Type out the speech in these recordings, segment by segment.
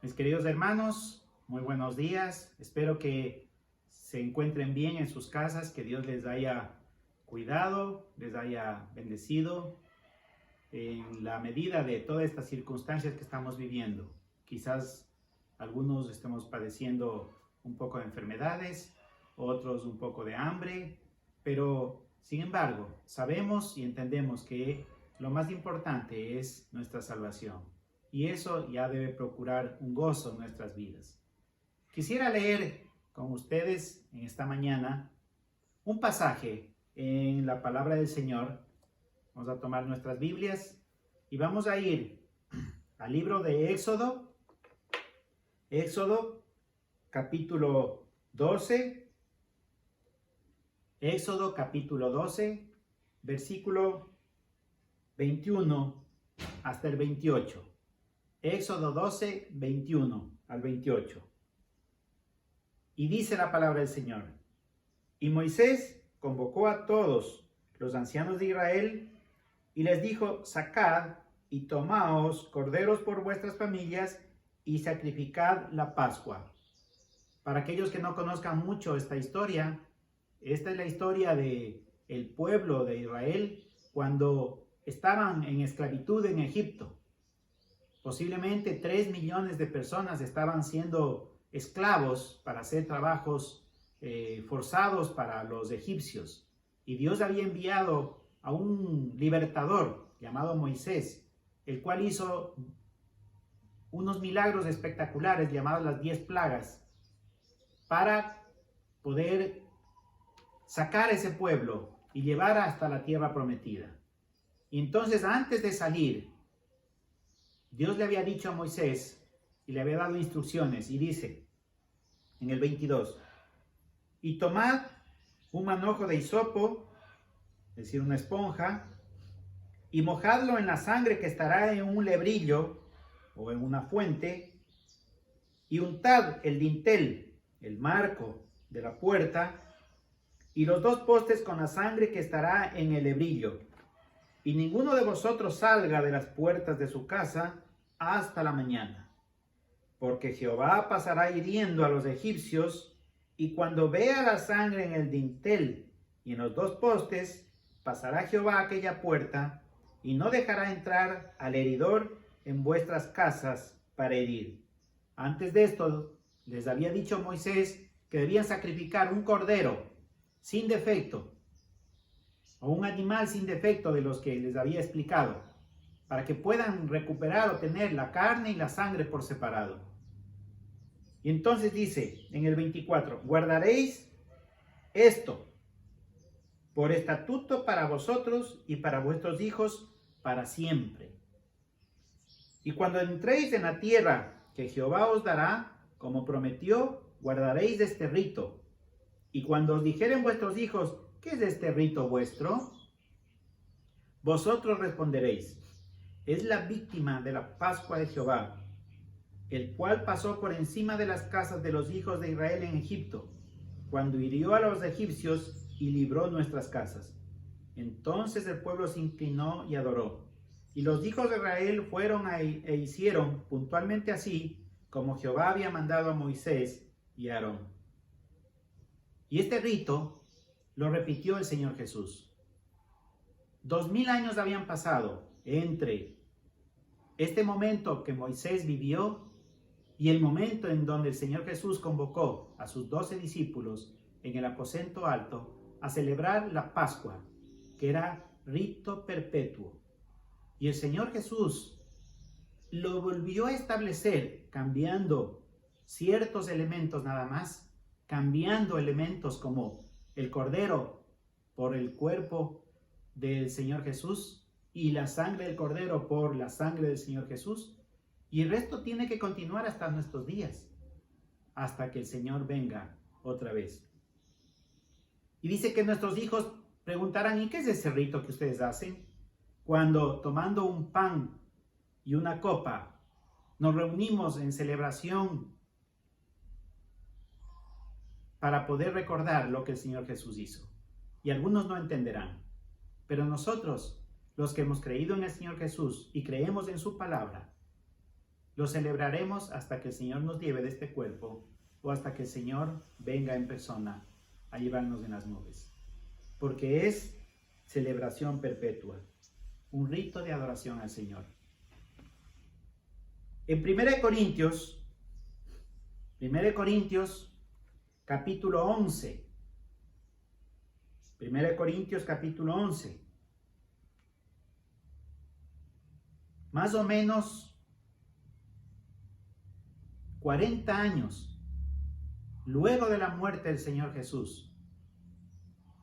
Mis queridos hermanos, muy buenos días. Espero que se encuentren bien en sus casas, que Dios les haya cuidado, les haya bendecido en la medida de todas estas circunstancias que estamos viviendo. Quizás algunos estemos padeciendo un poco de enfermedades, otros un poco de hambre, pero sin embargo, sabemos y entendemos que lo más importante es nuestra salvación. Y eso ya debe procurar un gozo en nuestras vidas. Quisiera leer con ustedes en esta mañana un pasaje en la palabra del Señor. Vamos a tomar nuestras Biblias y vamos a ir al libro de Éxodo. Éxodo capítulo 12. Éxodo capítulo 12, versículo 21 hasta el 28. Éxodo 12, 21 al 28. Y dice la palabra del Señor: Y Moisés convocó a todos los ancianos de Israel y les dijo: Sacad y tomaos corderos por vuestras familias y sacrificad la Pascua. Para aquellos que no conozcan mucho esta historia, esta es la historia del pueblo de Israel cuando estaban en esclavitud en Egipto. Posiblemente 3 millones de personas estaban siendo esclavos para hacer trabajos forzados para los egipcios. Y Dios había enviado a un libertador llamado Moisés, el cual hizo unos milagros espectaculares llamados las 10 plagas para poder sacar a ese pueblo y llevar hasta la tierra prometida. Y entonces, antes de salir, Dios le había dicho a Moisés y le había dado instrucciones, y dice en el 22: Y tomad un manojo de hisopo, es decir, una esponja, y mojadlo en la sangre que estará en un lebrillo o en una fuente, y untad el dintel, el marco de la puerta, y los 2 postes con la sangre que estará en el lebrillo. Y ninguno de vosotros salga de las puertas de su casa hasta la mañana, porque Jehová pasará hiriendo a los egipcios, y cuando vea la sangre en el dintel y en los 2 postes, pasará Jehová aquella puerta, y no dejará entrar al heridor en vuestras casas para herir. Antes de esto, les había dicho Moisés que debían sacrificar un cordero sin defecto, o un animal sin defecto de los que les había explicado, para que puedan recuperar o tener la carne y la sangre por separado. Y entonces dice en el 24: Guardaréis esto por estatuto para vosotros y para vuestros hijos para siempre. Y cuando entréis en la tierra que Jehová os dará, como prometió, guardaréis este rito. Y cuando os dijeren vuestros hijos: ¿qué es este rito vuestro?, vosotros responderéis: es la víctima de la Pascua de Jehová, el cual pasó por encima de las casas de los hijos de Israel en Egipto, cuando hirió a los egipcios y libró nuestras casas. Entonces el pueblo se inclinó y adoró. Y los hijos de Israel fueron e hicieron puntualmente así como Jehová había mandado a Moisés y a Aarón. Y este rito lo repitió el Señor Jesús. 2000 años habían pasado entre este momento que Moisés vivió y el momento en donde el Señor Jesús convocó a sus 12 discípulos en el aposento alto a celebrar la Pascua, que era rito perpetuo. Y el Señor Jesús lo volvió a establecer cambiando ciertos elementos nada más, cambiando elementos como el cordero por el cuerpo del Señor Jesús y la sangre del cordero por la sangre del Señor Jesús. Y el resto tiene que continuar hasta nuestros días, hasta que el Señor venga otra vez. Y dice que nuestros hijos preguntarán: ¿y qué es ese rito que ustedes hacen? Cuando tomando un pan y una copa nos reunimos en celebración para poder recordar lo que el Señor Jesús hizo. Y algunos no entenderán, pero nosotros, los que hemos creído en el Señor Jesús y creemos en su palabra, Lo celebraremos hasta que el Señor nos lleve de este cuerpo o hasta que el Señor venga en persona a llevarnos en las nubes. Porque es celebración perpetua, un rito de adoración al Señor. En 1 Corintios capítulo 11. 1 Corintios capítulo 11. Más o menos 40 años luego de la muerte del Señor Jesús,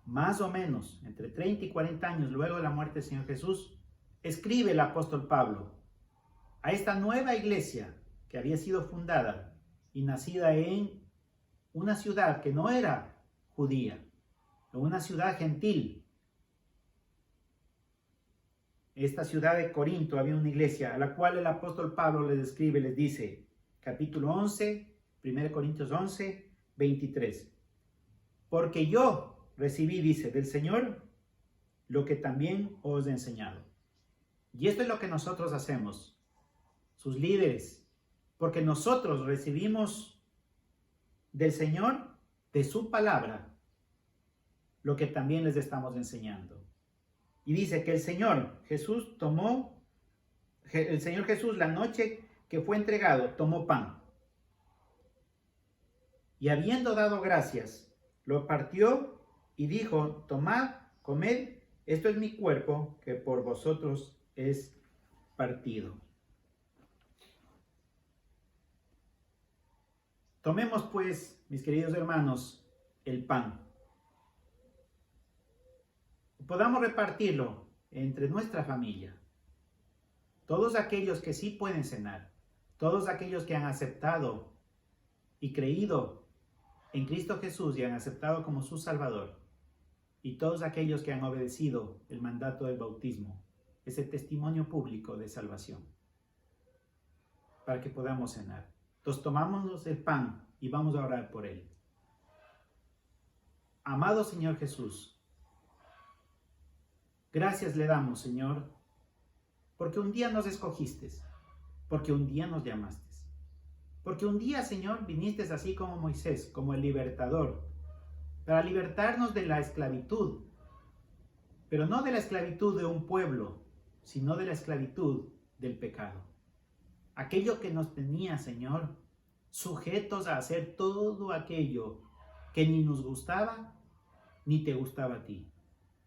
más o menos entre 30 y 40 años luego de la muerte del Señor Jesús, escribe el apóstol Pablo a esta nueva iglesia que había sido fundada y nacida en una ciudad que no era judía, en una ciudad gentil. Esta ciudad de Corinto había una iglesia a la cual el apóstol Pablo les escribe, les dice, capítulo 11, 1 Corintios 11, 23. Porque yo recibí, dice, del Señor lo que también os he enseñado. Y esto es lo que nosotros hacemos, sus líderes, porque nosotros recibimos del Señor, de su palabra, lo que también les estamos enseñando. Y dice que el Señor Jesús la noche que fue entregado, tomó pan. Y habiendo dado gracias, lo partió y dijo, tomad, comed, esto es mi cuerpo que por vosotros es partido. Tomemos pues, mis queridos hermanos, el pan. Podamos repartirlo entre nuestra familia. Todos aquellos que sí pueden cenar, todos aquellos que han aceptado y creído en Cristo Jesús y han aceptado como su Salvador, y todos aquellos que han obedecido el mandato del bautismo, ese testimonio público de salvación, para que podamos cenar. Entonces tomámonos el pan y vamos a orar por él. Amado Señor Jesús, gracias le damos, Señor, porque un día nos escogiste, porque un día nos llamaste, porque un día, Señor, viniste así como Moisés, como el libertador, para libertarnos de la esclavitud, pero no de la esclavitud de un pueblo, sino de la esclavitud del pecado. Aquello que nos tenía, Señor, sujetos a hacer todo aquello que ni nos gustaba, ni te gustaba a ti,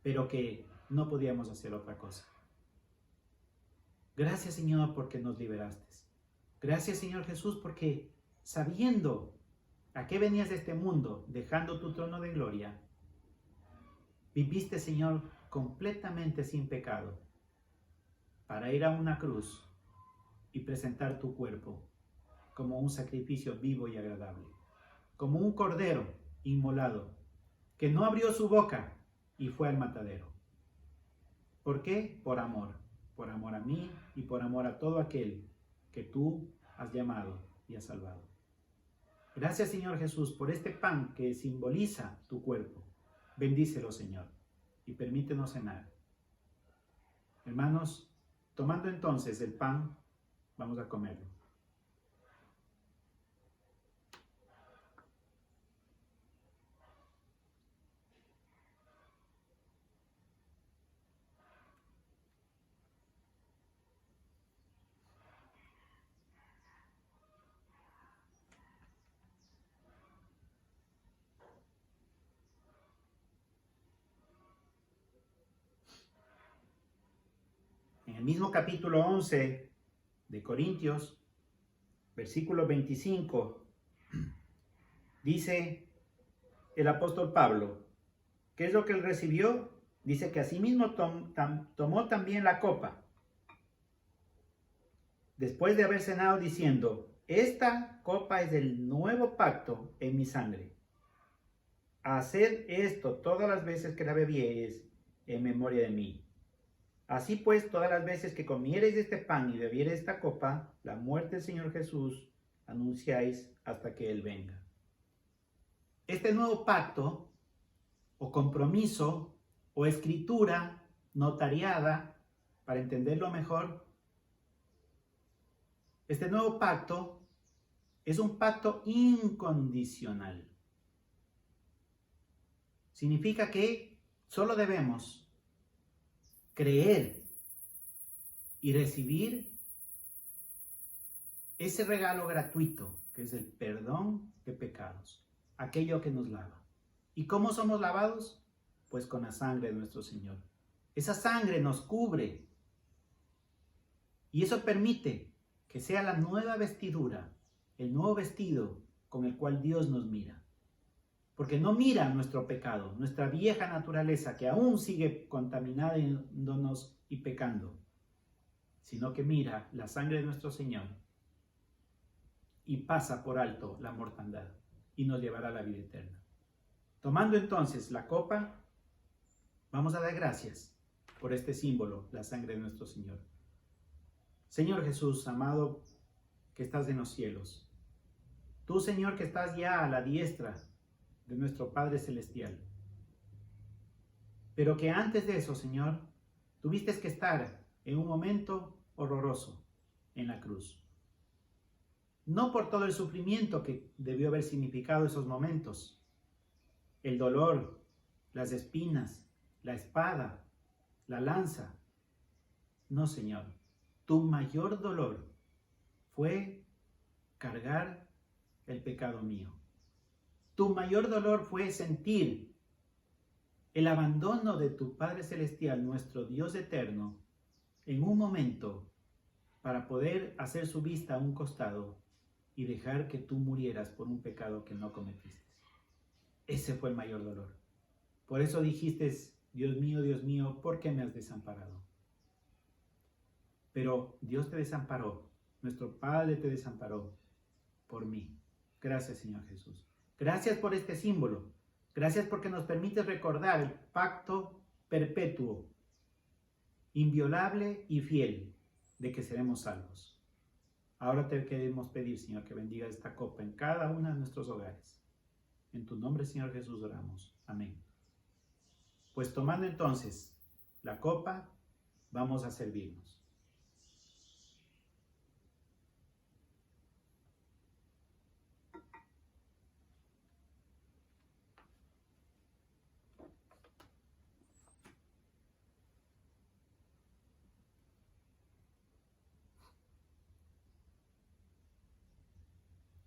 pero que no podíamos hacer otra cosa. Gracias, Señor, porque nos liberaste. Gracias, Señor Jesús, porque sabiendo a qué venías de este mundo, dejando tu trono de gloria, viviste, Señor, completamente sin pecado, para ir a una cruz y presentar tu cuerpo como un sacrificio vivo y agradable, como un cordero inmolado, que no abrió su boca y fue al matadero. ¿Por qué? Por amor a mí y por amor a todo aquel que tú has llamado y has salvado. Gracias, Señor Jesús, por este pan que simboliza tu cuerpo. Bendícelo, Señor, y permítenos cenar. Hermanos, tomando entonces el pan, vamos a comerlo. En el mismo capítulo 11 de Corintios, versículo 25, dice el apóstol Pablo, ¿qué es lo que él recibió? Dice que asimismo tomó también la copa, después de haber cenado, diciendo, esta copa es el nuevo pacto en mi sangre. Haced esto todas las veces que la bebiereis en memoria de mí. Así pues, todas las veces que comiereis este pan y bebiereis esta copa, la muerte del Señor Jesús anunciáis hasta que Él venga. Este nuevo pacto, o compromiso, o escritura notariada, para entenderlo mejor, Este nuevo pacto es un pacto incondicional. Significa que solo debemos creer y recibir ese regalo gratuito que es el perdón de pecados, aquello que nos lava. ¿Y cómo somos lavados? Pues con la sangre de nuestro Señor. Esa sangre nos cubre y eso permite que sea la nueva vestidura, el nuevo vestido con el cual Dios nos mira. Porque no mira nuestro pecado, nuestra vieja naturaleza que aún sigue contaminándonos y pecando, sino que mira la sangre de nuestro Señor y pasa por alto la mortandad y nos llevará a la vida eterna. Tomando entonces la copa, vamos a dar gracias por este símbolo, la sangre de nuestro Señor. Señor Jesús, amado, que estás en los cielos. Tú, Señor, que estás ya a la diestra de nuestro Padre Celestial. Pero que antes de eso, Señor, tuviste que estar en un momento horroroso en la cruz. No por todo el sufrimiento que debió haber significado esos momentos, el dolor, las espinas, la espada, la lanza. No, Señor, tu mayor dolor fue cargar el pecado mío. Tu mayor dolor fue sentir el abandono de tu Padre Celestial, nuestro Dios eterno, en un momento para poder hacer su vista a un costado y dejar que tú murieras por un pecado que no cometiste. Ese fue el mayor dolor. Por eso dijiste, Dios mío, ¿por qué me has desamparado? Pero Dios te desamparó, nuestro Padre te desamparó por mí. Gracias, Señor Jesús. Gracias por este símbolo. Gracias porque nos permite recordar el pacto perpetuo, inviolable y fiel de que seremos salvos. Ahora te queremos pedir, Señor, que bendiga esta copa en cada uno de nuestros hogares. En tu nombre, Señor Jesús, oramos. Amén. Pues tomando entonces la copa, vamos a servirnos.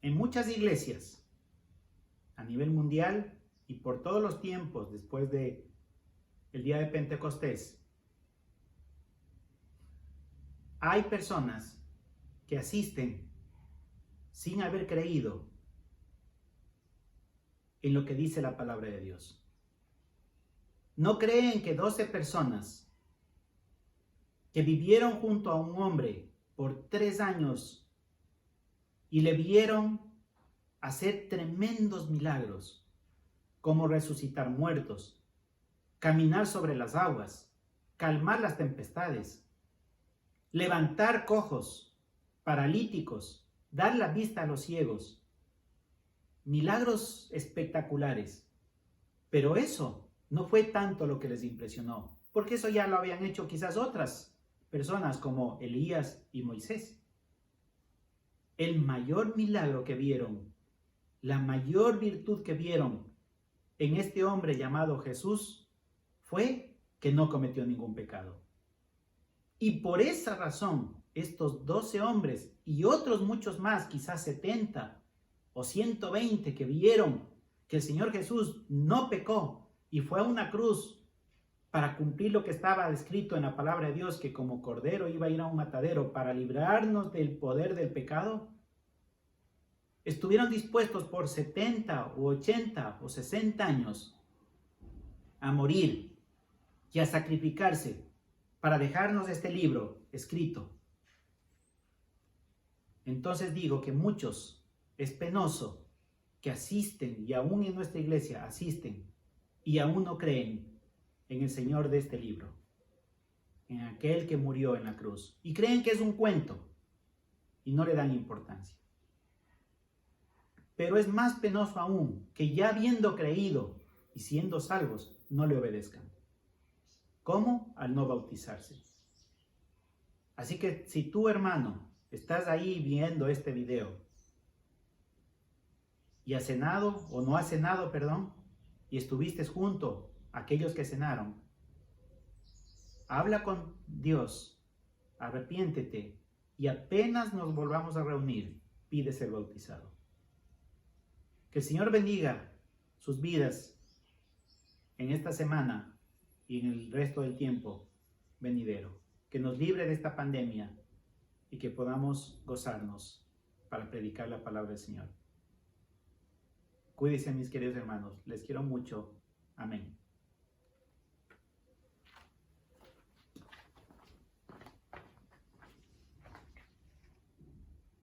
En muchas iglesias, a nivel mundial y por todos los tiempos después del día de Pentecostés, hay personas que asisten sin haber creído en lo que dice la palabra de Dios. No creen que 12 personas que vivieron junto a un hombre por 3 años y le vieron hacer tremendos milagros, como resucitar muertos, caminar sobre las aguas, calmar las tempestades, levantar cojos, paralíticos, dar la vista a los ciegos, milagros espectaculares. Pero eso no fue tanto lo que les impresionó, porque eso ya lo habían hecho quizás otras personas como Elías y Moisés. El mayor milagro que vieron, la mayor virtud que vieron en este hombre llamado Jesús fue que no cometió ningún pecado. Y por esa razón, estos 12 hombres y otros muchos más, quizás 70 o 120 que vieron que el Señor Jesús no pecó y fue a una cruz para cumplir lo que estaba escrito en la palabra de Dios, que como cordero iba a ir a un matadero para librarnos del poder del pecado, estuvieron dispuestos por 70 o 80 o 60 años a morir y a sacrificarse para dejarnos este libro escrito. Entonces digo que muchos, es penoso que asisten y aún en nuestra iglesia asisten y aún no creen en el Señor de este libro, en aquel que murió en la cruz, y creen que es un cuento y no le dan importancia. Pero es más penoso aún que ya habiendo creído y siendo salvos, no le obedezcan. ¿Cómo? Al no bautizarse. Así que si tú, hermano, estás ahí viendo este video y has cenado o no has cenado, perdón, y estuviste junto a aquellos que cenaron, habla con Dios, arrepiéntete y apenas nos volvamos a reunir, pide ser bautizado. Que el Señor bendiga sus vidas en esta semana y en el resto del tiempo venidero. Que nos libre de esta pandemia y que podamos gozarnos para predicar la palabra del Señor. Cuídense, mis queridos hermanos. Les quiero mucho. Amén.